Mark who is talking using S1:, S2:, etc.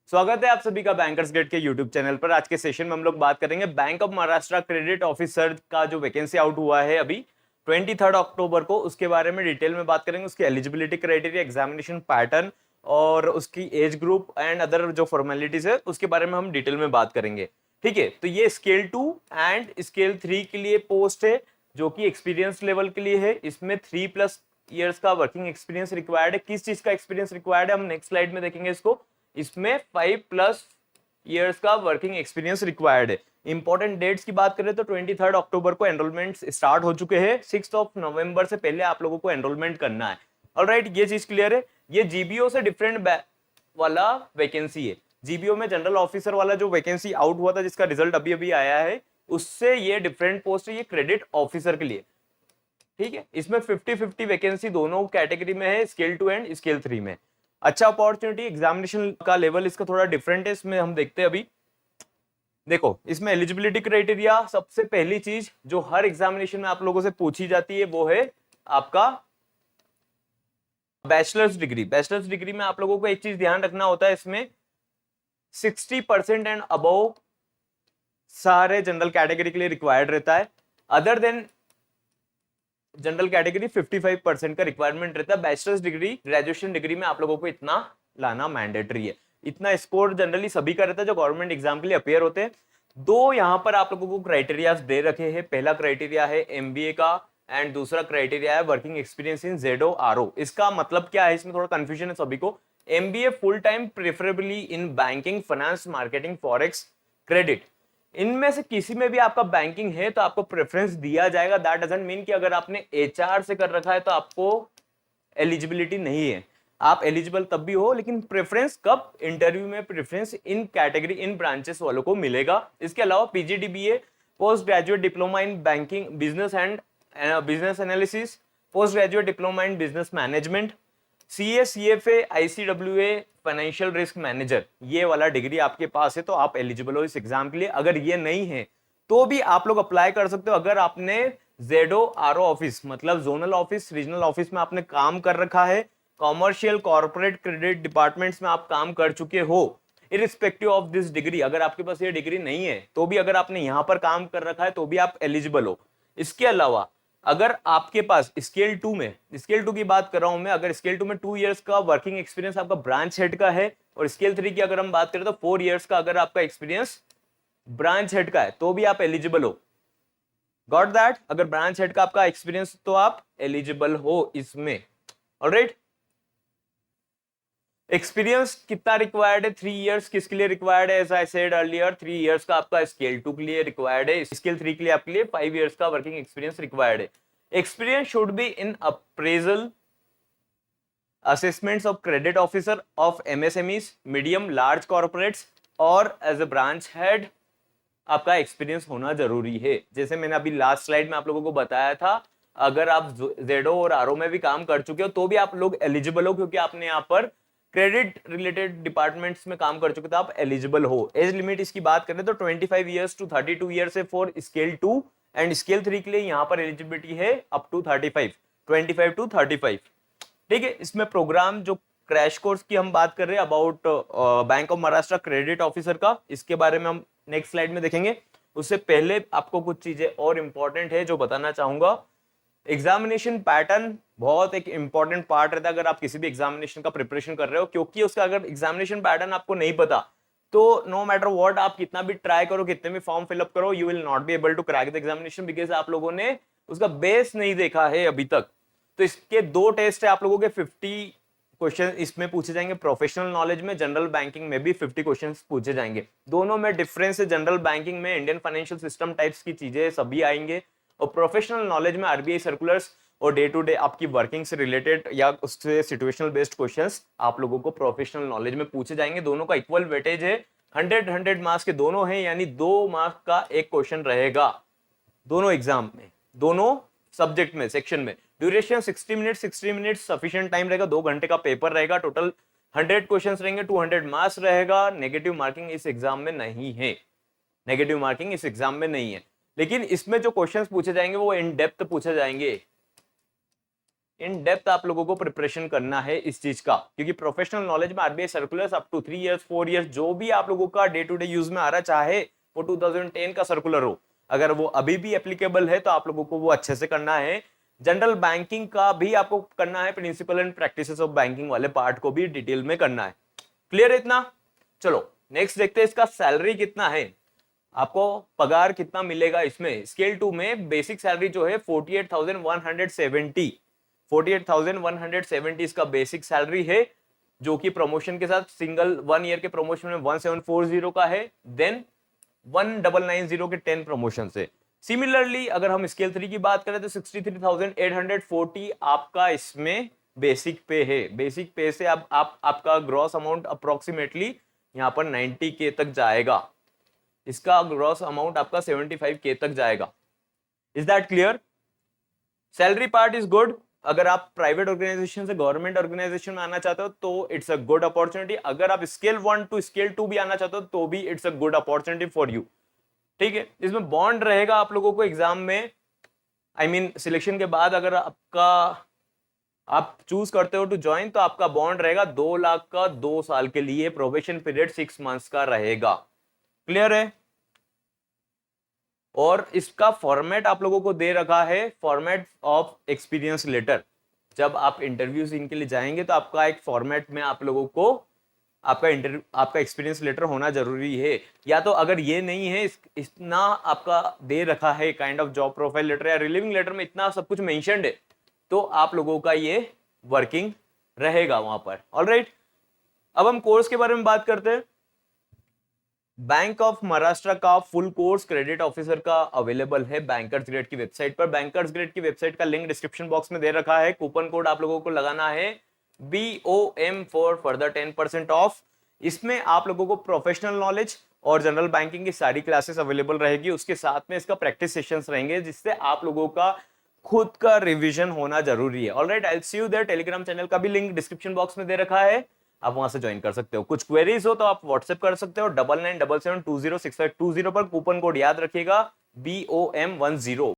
S1: स्वागत है आप सभी का बैंकर्स गेट के यूट्यूब चैनल पर। आज के सेशन में हम लोग बात करेंगे bank of Maharashtra credit officer का जो वैकेंसी आउट हुआ है अभी 23 अक्टूबर को, उसके बारे में डिटेल में बात करेंगे। उसकी एलिजिबिलिटी क्राइटेरिया, एग्जामिनेशन पैटर्न और उसकी एज ग्रुप एंड अदर जो फॉर्मेलिटीज है उसके बारे में हम डिटेल में बात करेंगे। ठीक है, तो ये स्केल 2 एंड स्केल 3 के लिए पोस्ट है जो कि एक्सपीरियंस लेवल के लिए है। इसमें 3+ ईयर्स का वर्किंग एक्सपीरियंस रिक्वायर्ड है। किस चीज का एक्सपीरियंस रिक्वायर्ड है हम नेक्स्ट स्लाइड में देखेंगे इसको। इसमें 5+ ईयर्स का वर्किंग एक्सपीरियंस रिक्वायर्ड है। इंपॉर्टेंट डेट्स की बात करें तो 23 अक्टूबर को एनरोलमेंट स्टार्ट हो चुके हैं। 6 नवंबर से पहले आप लोगों को एनरोलमेंट करना है। ऑलराइट, ये चीज क्लियर है। ये जीबीओ से डिफरेंट वाला वैकेंसी है। जीबीओ में जनरल ऑफिसर वाला जो वैकेंसी आउट हुआ था जिसका रिजल्ट अभी अभी आया है, उससे ये डिफरेंट पोस्ट है, ये क्रेडिट ऑफिसर के लिए। ठीक है, इसमें 50-50 वैकेंसी दोनों कैटेगरी में है, स्केल 2 एंड स्केल 3 में। अच्छा अपॉर्चुनिटी, एग्जामिनेशन का लेवल इसका थोड़ा डिफरेंट है। इसमें हम देखते हैं अभी। देखो, इसमें एलिजिबिलिटी क्राइटेरिया, सबसे पहली चीज जो हर एग्जामिनेशन में आप लोगों से पूछी जाती है वो है आपका बैचलर्स डिग्री। बैचलर्स डिग्री में आप लोगों को एक चीज ध्यान रखना होता है, इसमें 60% एंड अबव सारे जनरल कैटेगरी के लिए रिक्वायर्ड रहता है। अदर देन जनरल कैटेगरी 55% का रिक्वायरमेंट रहता है। बैचलर्स डिग्री, ग्रेजुएशन डिग्री में आप लोगों को इतना लाना मैंडेटरी है। इतना स्कोर जनरली सभी का रहता है जो गवर्नमेंट एग्जाम के लिए अपियर होते हैं। दो यहां पर आप लोगों को क्राइटेरिया दे रखे हैं। पहला क्राइटेरिया है एमबीए का एंड दूसरा क्राइटेरिया है वर्किंग एक्सपीरियंस इन जेडो आरओ। इसका मतलब क्या है, इसमें थोड़ा कंफ्यूजन है सभी को। MBA full time preferably in banking, finance, marketing, forex, credit, इनमें से किसी में भी आपका बैंकिंग है तो आपको प्रेफरेंस दिया जाएगा। दैट डजंट मीन कि अगर आपने एचआर से कर रखा है तो आपको एलिजिबिलिटी नहीं है। आप एलिजिबल तब भी हो, लेकिन प्रेफरेंस कब, इंटरव्यू में प्रेफरेंस इन कैटेगरी, इन ब्रांचेस वालों को मिलेगा। इसके अलावा PGDBA, post graduate diploma in banking, business and business analysis, post graduate diploma in business management, CA, CFA, ICWA, financial risk manager, ये वाला डिग्री आपके पास है तो आप एलिजिबल हो इस एग्जाम के लिए। अगर ये नहीं है तो भी आप लोग अप्लाई कर सकते हो। अगर आपने जेडो आरओ ऑफिस, मतलब जोनल ऑफिस, रीजनल ऑफिस में आपने काम कर रखा है, कॉमर्शियल, कॉर्पोरेट, क्रेडिट डिपार्टमेंट्स में आप काम कर चुके हो, इरिस्पेक्टिव ऑफ दिस डिग्री, अगर आपके पास ये डिग्री नहीं है तो भी, अगर आपने यहां पर काम कर रखा है तो भी आप एलिजिबल हो। इसके अलावा अगर आपके पास स्केल 2 में, स्केल 2 की बात कर रहा हूं मैं, अगर स्केल 2 में 2 इयर्स का वर्किंग एक्सपीरियंस आपका ब्रांच हेड का है, और स्केल 3 की अगर हम बात करें तो 4 इयर्स का अगर आपका एक्सपीरियंस ब्रांच हेड का है तो भी आप एलिजिबल हो। Got that? अगर ब्रांच हेड का आपका एक्सपीरियंस तो आप एलिजिबल हो इसमें। ऑलराइट, एक्सपीरियंस कितना रिक्वायर्ड है? 3 इयर्स किसके लिए रिक्वायर्ड है? As I said earlier, 3 years का आपका स्केल 2 के लिए रिक्वायर्ड है। स्केल 3 के लिए आपके लिए 5 इयर्स का वर्किंग एक्सपीरियंस रिक्वायर्ड है। Experience should be in appraisal, assessments of credit officer of MSMEs, medium large corporates, और एज ए ब्रांच हेड आपका एक्सपीरियंस होना जरूरी है। जैसे मैंने अभी लास्ट स्लाइड में आप लोगों को बताया था, अगर आप जेडो और आरओ में भी काम कर चुके हो तो भी आप लोग एलिजिबल हो, क्योंकि आपने यहाँ पर क्रेडिट रिलेटेड डिपार्टमेंट्स में काम कर चुके तो आप एलिजिबल हो। एज लिमिट इसकी बात करें तो 25 ईयर्स टू 32 ईयर्स है फॉर स्केल 2, एंड स्केल 3 के लिए यहाँ पर एलिजिबिलिटी है अप टू 35, 25 टू 35। ठीक है, इसमें प्रोग्राम जो क्रैश कोर्स की हम बात कर रहे हैं about bank of Maharashtra credit officer का, इसके बारे में हम नेक्स्ट स्लाइड में देखेंगे। उससे पहले आपको कुछ चीजें और इंपॉर्टेंट है जो बताना चाहूंगा। एग्जामिनेशन पैटर्न बहुत एक इंपॉर्टेंट पार्ट रहता है अगर आप किसी भी एग्जामिनेशन का प्रिपरेशन कर रहे हो, क्योंकि उसका अगर एग्जामिनेशन पैटर्न आपको नहीं पता तो नो मैटर व्हाट आप कितना भी ट्राई करो, कितने भी फॉर्म फिलअप करो, you will not be able to crack the examination, because आप लोगों ने उसका बेस नहीं देखा है अभी तक। तो इसके दो टेस्ट है आप लोगों के। 50 क्वेश्चन इसमें पूछे जाएंगे प्रोफेशनल नॉलेज में, जनरल बैंकिंग में भी 50 क्वेश्चंस पूछे जाएंगे। दोनों में डिफरेंस है, जनरल बैंकिंग में इंडियन फाइनेंशियल सिस्टम टाइप्स की चीजें सभी आएंगे, और प्रोफेशनल नॉलेज में आरबीआई सर्कुलर्स और डे टू डे आपकी वर्किंग से रिलेटेड या उससे सिचुएशनल बेस्ड क्वेश्चंस आप लोगों को प्रोफेशनल नॉलेज में पूछे जाएंगे। दोनों का इक्वल वेटेज है, 100 मार्क्स के दोनों हैं, यानी 2 मार्क्स का एक क्वेश्चन रहेगा दोनों एग्जाम में, दोनों सब्जेक्ट में, सेक्शन में। ड्यूरेशन 60 मिनट सफिशिएंट टाइम रहेगा, 2 घंटे का पेपर रहेगा। टोटल 100 क्वेश्चंस रहेंगे, 200 मार्क्स रहेगा। नेगेटिव मार्किंग इस एग्जाम में नहीं है, नेगेटिव मार्किंग इस एग्जाम में नहीं है। लेकिन इसमें जो क्वेश्चंस पूछे जाएंगे वो इन डेप्थ पूछे जाएंगे। इन डेप्थ आप लोगों को प्रिपरेशन करना है इस चीज का, क्योंकि प्रोफेशनल नॉलेज में RBI circulars up to 3 years 4 years जो भी आप लोगों का डे टू डे यूज में आ रहा, चाहे वो 2010 का सर्कुलर हो, अगर वो अभी भी एप्लीकेबल है तो आप लोगों को वो अच्छे से करना है। जनरल बैंकिंग का भी आपको करना है, principle and practices of banking वाले पार्ट को भी डिटेल में करना है। क्लियर है इतना? चलो नेक्स्ट देखते हैं इसका सैलरी कितना है, आपको पगार कितना मिलेगा इसमें। स्केल 2 में बेसिक सैलरी जो है 48,170 48,170 इसका बेसिक सैलरी है, जो कि प्रमोशन के साथ सिंगल 1 ईयर के प्रमोशन में 1740 का है, देन 1990 के 10 प्रमोशन से। सिमिलरली अगर हम स्केल 3 की बात करें तो 63,840 आपका इसमें बेसिक पे है। बेसिक पे से अब आपका ग्रॉस अमाउंट अप्रोक्सीमेटली यहां पर 90K तक जाएगा, इसका ग्रॉस अमाउंट आपका 75K तक जाएगा। Is that clear? Salary part is good. अगर आप प्राइवेट ऑर्गेनाइजेशन से गवर्नमेंट ऑर्गेनाइजेशन में आना चाहते हो तो इट्स अ गुड अपॉर्चुनिटी। अगर आप स्केल 1 टू स्केल 2 भी आना चाहते हो तो भी it's a good opportunity for you. ठीक है, इसमें बॉन्ड रहेगा आप लोगों को एग्जाम में, आई मीन सिलेक्शन के बाद अगर आप चूज करते हो टू ज्वाइन तो आपका बॉन्ड रहेगा 2 लाख का 2 साल के लिए, प्रोबेशन पीरियड 6 मंथ्स का रहेगा। क्लियर है? और इसका फॉर्मेट आप लोगों को दे रखा है, फॉर्मेट ऑफ एक्सपीरियंस लेटर। जब आप इंटरव्यूज इनके लिए जाएंगे तो आपका एक फॉर्मेट में आप लोगों को आपका एक्सपीरियंस लेटर होना जरूरी है। या तो अगर ये नहीं है, इतना आपका दे रखा है kind of job profile letter या रिलीविंग लेटर में इतना सब कुछ मेंशन्ड है, तो आप लोगों का ये वर्किंग रहेगा वहां पर। ऑलराइट, अब हम कोर्स के बारे में बात करते हैं। बैंक ऑफ महाराष्ट्र का फुल कोर्स क्रेडिट ऑफिसर का अवेलेबल है बैंकर्स ग्रेड की वेबसाइट पर। बैंकर्स ग्रेड की वेबसाइट का लिंक डिस्क्रिप्शन बॉक्स में दे रखा है। कूपन कोड आप लोगों को लगाना है BOM फॉर फर्दर 10% ऑफ। इसमें आप लोगों को प्रोफेशनल नॉलेज और जनरल बैंकिंग की सारी क्लासेस अवेलेबल रहेगी, उसके साथ में इसका प्रैक्टिस सेशंस रहेंगे, जिससे आप लोगों का खुद का रिवीजन होना जरूरी है। Alright, I will see you there. Telegram channel का भी लिंक डिस्क्रिप्शन बॉक्स में दे रखा है, आप वहां से ज्वाइन कर सकते हो। कुछ क्वेरीज हो तो आप व्हाट्सएप कर सकते हो 9977206520 पर। कूपन कोड याद रखिएगा BOM10।